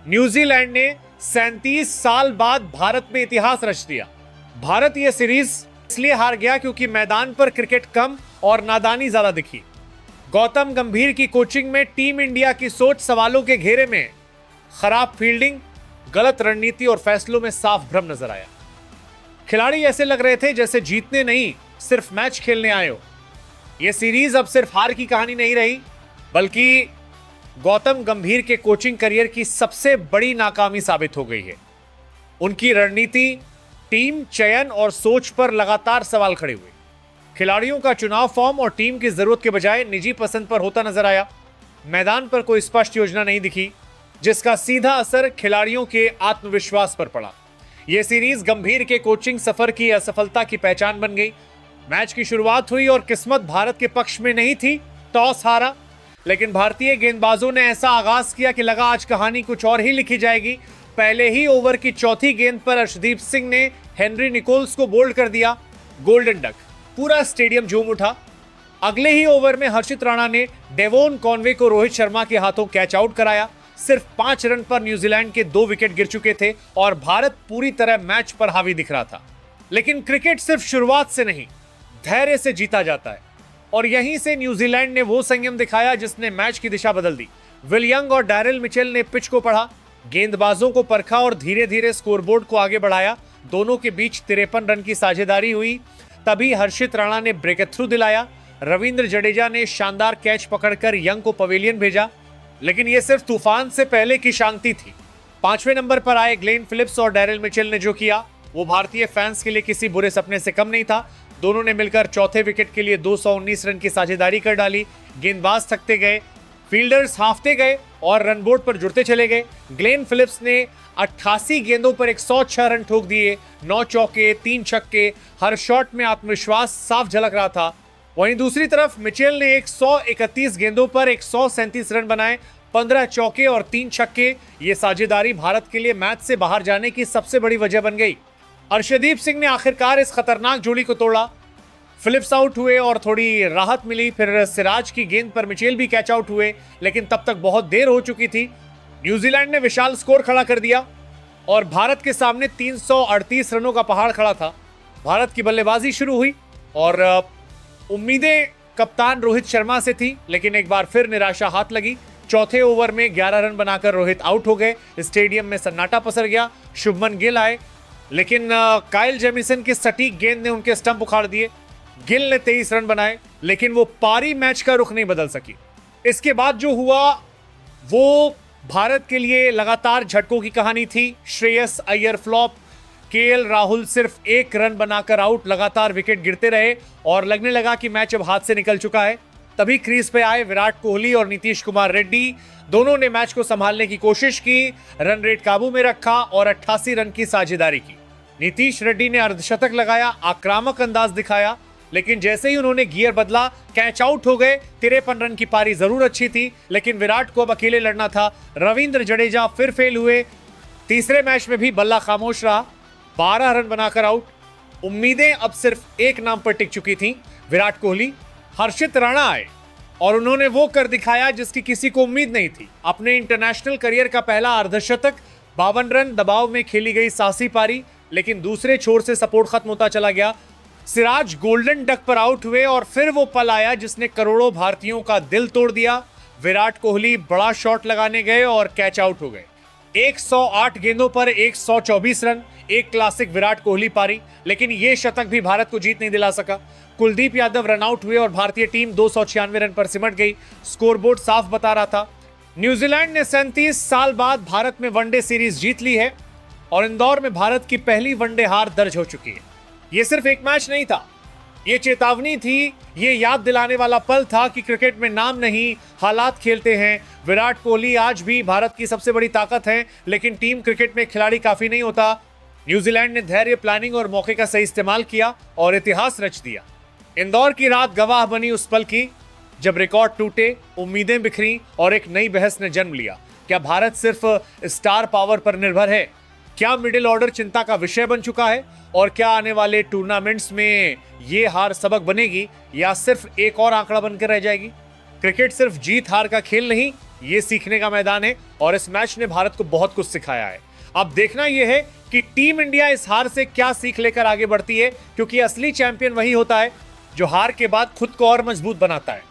New Zealand ने 37 साल बाद भारत में इतिहास रच दिया। भारत यह सीरीज इसलिए हार गया क्योंकि मैदान पर क्रिकेट कम और नादानी ज्यादा दिखी। गौतम गंभीर की कोचिंग में टीम इंडिया की सोच सवालों के घेरे में, खराब फील्डिंग, गलत रणनीति और फैसलों में साफ भ्रम नजर आया। खिलाड़ी ऐसे लग रहे थे जैसे जीतने नहीं, सिर्फ मैच खेलने आए हो। यह सीरीज अब सिर्फ हार की कहानी नहीं रही, बल्कि गौतम गंभीर के कोचिंग करियर की सबसे बड़ी नाकामी साबित हो गई है। उनकी रणनीति, टीम चयन और सोच पर लगातार सवाल खड़े हुए। खिलाड़ियों का चुनाव फॉर्म और टीम की जरूरत के बजाय निजी पसंद पर होता नजर आया। मैदान पर कोई स्पष्ट योजना नहीं दिखी, जिसका सीधा असर खिलाड़ियों के आत्मविश्वास पर पड़ा। यह सीरीज गंभीर के कोचिंग सफर की असफलता की पहचान बन गई। मैच की शुरुआत हुई और किस्मत भारत के पक्ष में नहीं थी। टॉस हारा, लेकिन भारतीय गेंदबाजों ने ऐसा आगाज किया कि लगा आज कहानी कुछ और ही लिखी जाएगी। पहले ही ओवर की चौथी गेंद पर अर्शदीप सिंह ने हेनरी निकोल्स को बोल्ड कर दिया। गोल्डन डक, पूरा स्टेडियम झूम उठा। अगले ही ओवर में हर्षित राणा ने डेवोन कॉनवे को रोहित शर्मा के हाथों कैच आउट कराया। सिर्फ 5 रन पर न्यूजीलैंड के 2 विकेट गिर चुके थे और भारत पूरी तरह मैच पर हावी दिख रहा था। लेकिन क्रिकेट सिर्फ शुरुआत से नहीं, धैर्य से जीता जाता है, और यहीं से न्यूजीलैंड ने वो संयम दिखाया जिसने मैच की दिशा बदल दी। विल यंग और डैरिल मिचेल ने पिच को पढ़ा, गेंदबाजों को परखा और धीरे धीरे स्कोरबोर्ड को आगे बढ़ाया। दोनों के बीच 53 रन की साझेदारी हुई। तभी हर्षित राणा ने ब्रेक थ्रू दिलाया। रविंद्र जडेजा ने शानदार कैच पकड़कर यंग को पवेलियन भेजा। लेकिन यह सिर्फ तूफान से पहले की शांति थी। 5वें नंबर पर आए ग्लेन फिलिप्स और डैरिल मिचेल ने जो किया वो भारतीय फैंस के लिए किसी बुरे सपने से कम नहीं था। दोनों ने मिलकर चौथे विकेट के लिए 219 रन की साझेदारी कर डाली। गेंदबाज थकते गए, फील्डर्स हांफते गए और रन बोर्ड पर जुड़ते चले गए। ग्लेन फिलिप्स ने 88 गेंदों पर 106 रन ठोक दिए, 9 चौके, 3 छक्के। हर शॉट में आत्मविश्वास साफ झलक रहा था। वहीं दूसरी तरफ मिचेल ने 131 गेंदों पर 137 रन बनाए, 15 चौके और 3 छक्के। ये साझेदारी भारत के लिए मैच से बाहर जाने की सबसे बड़ी वजह बन गई। अर्शदीप सिंह ने आखिरकार इस खतरनाक जोड़ी को तोड़ा। फिलिप्स आउट हुए और थोड़ी राहत मिली। फिर सिराज की गेंद पर मिचेल भी कैच आउट हुए, लेकिन तब तक बहुत देर हो चुकी थी। न्यूजीलैंड ने विशाल स्कोर खड़ा कर दिया और भारत के सामने 338 रनों का पहाड़ खड़ा था। भारत की बल्लेबाजी शुरू हुई और उम्मीदें कप्तान रोहित शर्मा से थी, लेकिन एक बार फिर निराशा हाथ लगी। चौथे ओवर में 11 रन बनाकर रोहित आउट हो गए। स्टेडियम में सन्नाटा पसर गया। शुभमन गिल आए, लेकिन काइल जेमिसन की सटीक गेंद ने उनके स्टंप उखाड़ दिए। गिल ने 23 रन बनाए, लेकिन वो पारी मैच का रुख नहीं बदल सकी। इसके बाद जो हुआ वो भारत के लिए लगातार झटकों की कहानी थी। श्रेयस अय्यर फ्लॉप, केएल राहुल सिर्फ 1 रन बनाकर आउट। लगातार विकेट गिरते रहे और लगने लगा कि मैच अब हाथ से निकल चुका है। तभी क्रीज पे आए विराट कोहली और नीतीश कुमार रेड्डी। दोनों ने मैच को संभालने की कोशिश की, रन रेट काबू में रखा और 88 रन की साझेदारी की। नीतीश रेड्डी ने अर्धशतक लगाया, आक्रामक अंदाज दिखाया, लेकिन जैसे ही उन्होंने गियर बदला कैच आउट हो गए। 53 रन की पारी जरूर अच्छी थी, लेकिन विराट को अब अकेले लड़ना था। रविंद्र जडेजा फिर फेल हुए। तीसरे मैच में भी बल्ला खामोश रहा, 12 रन बनाकर आउट। उम्मीदें अब सिर्फ एक नाम पर टिक चुकी थीं, विराट कोहली। हर्षित राणा आए और उन्होंने वो कर दिखाया जिसकी किसी को उम्मीद नहीं थी। अपने इंटरनेशनल करियर का पहला अर्धशतक, 52 रन, दबाव में खेली गई साहसी पारी, लेकिन दूसरे छोर से सपोर्ट खत्म होता चला गया। सिराज गोल्डन डक पर आउट हुए और फिर वो पल आया जिसने करोड़ों भारतीयों का दिल तोड़ दिया। विराट कोहली बड़ा शॉट लगाने गए और कैच आउट हो गए। 108 गेंदों पर 124 रन, एक क्लासिक विराट कोहली पारी, लेकिन ये शतक भी भारत को जीत नहीं दिला सका। कुलदीप यादव रन आउट हुए और भारतीय टीम 296 रन पर सिमट गई। स्कोरबोर्ड साफ बता रहा था। न्यूजीलैंड ने 37 साल बाद भारत में वनडे सीरीज जीत ली है और इंदौर में भारत की पहली वनडे हार दर्ज हो चुकी है। यह सिर्फ एक मैच नहीं था, ये चेतावनी थी, ये याद दिलाने वाला पल था कि क्रिकेट में नाम नहीं, हालात खेलते हैं। विराट कोहली आज भी भारत की सबसे बड़ी ताकत है, लेकिन टीम क्रिकेट में खिलाड़ी काफी नहीं होता। न्यूजीलैंड ने धैर्य, प्लानिंग और मौके का सही इस्तेमाल किया और इतिहास रच दिया। इंदौर की रात गवाह बनी उस पल की जब रिकॉर्ड टूटे, उम्मीदें बिखरी और एक नई बहस ने जन्म लिया। क्या भारत सिर्फ स्टार पावर पर निर्भर है? क्या मिडिल ऑर्डर चिंता का विषय बन चुका है? और क्या आने वाले टूर्नामेंट्स में ये हार सबक बनेगी या सिर्फ एक और आंकड़ा बनकर रह जाएगी? क्रिकेट सिर्फ जीत हार का खेल नहीं, ये सीखने का मैदान है और इस मैच ने भारत को बहुत कुछ सिखाया है। अब देखना यह है कि टीम इंडिया इस हार से क्या सीख लेकर आगे बढ़ती है, क्योंकि असली चैंपियन वही होता है जो हार के बाद खुद को और मजबूत बनाता है।